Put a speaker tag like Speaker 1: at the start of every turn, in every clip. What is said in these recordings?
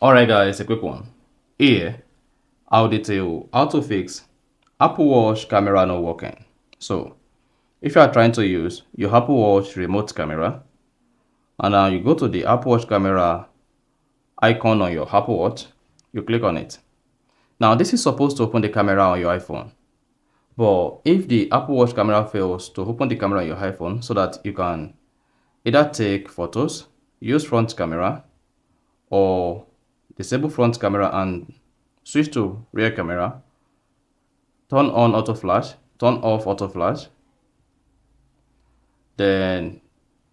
Speaker 1: Alright guys, a quick one. Here, I'll detail how to fix Apple Watch camera not working. So, if you are trying to use your Apple Watch remote camera, and now you go to the Apple Watch camera icon on your Apple Watch, you click on it. Now, this is supposed to open the camera on your iPhone. But if the Apple Watch camera fails to open the camera on your iPhone so that you can either take photos, use front camera, or disable front camera and switch to rear camera, turn on auto flash, turn off auto flash, then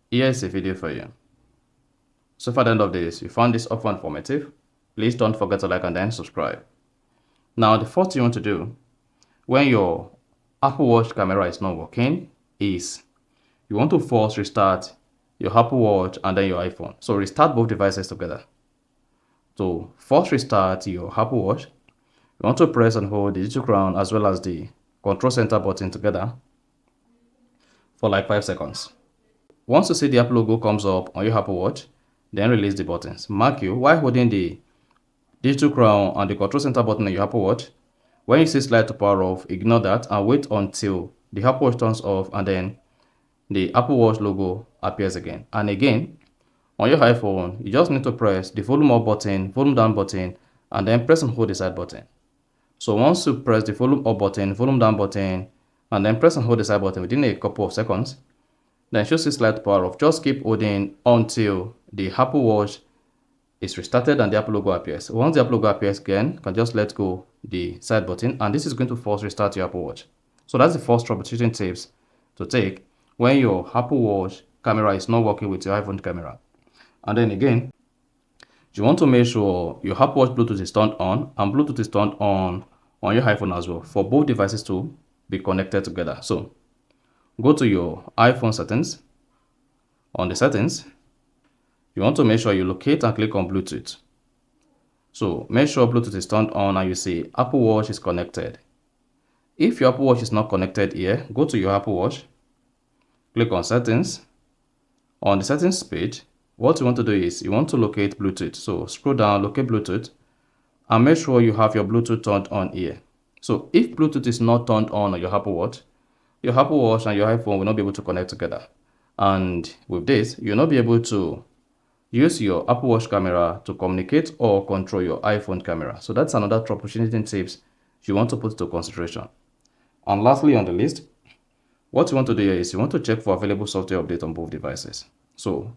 Speaker 1: here's a video for you. So for the end of this, if you found this often informative, please don't forget to like and then subscribe. Now the first thing you want to do when your Apple Watch camera is not working is you want to first restart your Apple Watch and then your iPhone. So restart both devices together. So first restart your Apple Watch. You want to press and hold the digital crown as well as the control center button together for like 5 seconds. Once you see the Apple logo comes up on your Apple Watch, then release the buttons. Mark you, while holding the digital crown and the control center button on your Apple Watch, when you see slide to power off, ignore that and wait until the Apple Watch turns off and then the Apple Watch logo appears again. And again, on your iPhone, you just need to press the volume up button, volume down button, and then press and hold the side button. So once you press the volume up button, volume down button, and then press and hold the side button within a couple of seconds, then should see slide to power off. Just keep holding until the Apple Watch is restarted and the Apple logo appears. Once the Apple logo appears again, you can just let go the side button, and this is going to force restart your Apple Watch. So that's the first troubleshooting tips to take when your Apple Watch camera is not working with your iPhone camera. And then again, you want to make sure your Apple Watch Bluetooth is turned on and Bluetooth is turned on your iPhone as well for both devices to be connected together. So go to your iPhone settings. On the settings, you want to make sure you locate and click on Bluetooth. So make sure Bluetooth is turned on and you see Apple Watch is connected. If your Apple Watch is not connected here, go to your Apple Watch, click on settings. On the settings page, what you want to do is you want to locate Bluetooth. So scroll down, locate Bluetooth, and make sure you have your Bluetooth turned on here. So if Bluetooth is not turned on your Apple Watch and your iPhone will not be able to connect together. And with this, you'll not be able to use your Apple Watch camera to communicate or control your iPhone camera. So that's another troubleshooting tips you want to put into consideration. And lastly on the list, what you want to do here is you want to check for available software update on both devices. So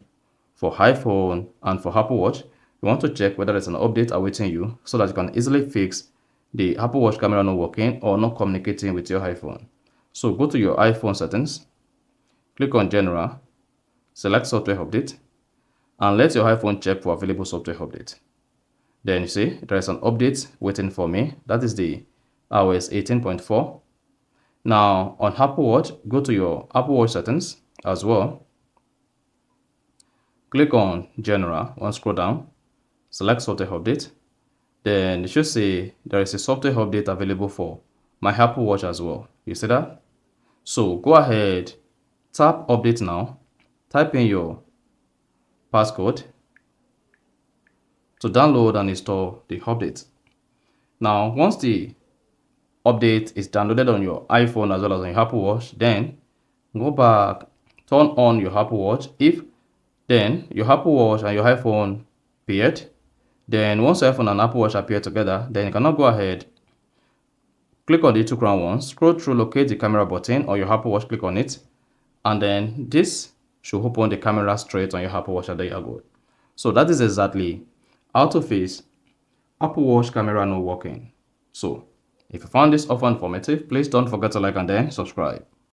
Speaker 1: for iPhone and for Apple Watch, you want to check whether there's an update awaiting you so that you can easily fix the Apple Watch camera not working or not communicating with your iPhone. So go to your iPhone settings, click on General, select Software Update, and let your iPhone check for available software update. Then you see there is an update waiting for me. That is the iOS 18.4. Now on Apple Watch, go to your Apple Watch settings as well. Click on General, one scroll down, select Software Update. Then you should see there is a software update available for my Apple Watch as well. You see that? So go ahead, tap Update now, type in your passcode to download and install the update. Now, once the update is downloaded on your iPhone as well as on your Apple Watch, then go back, turn on your Apple Watch. If then your Apple Watch and your iPhone paired, then once your iPhone and Apple Watch appear together, then you can now go ahead, click on the two crown ones, scroll through, locate the camera button or your Apple Watch, click on it, and then this should open the camera straight on your Apple Watch, and there you go. So that is exactly how to fix Apple Watch camera not working. So if you found this offer informative, please don't forget to like and then subscribe.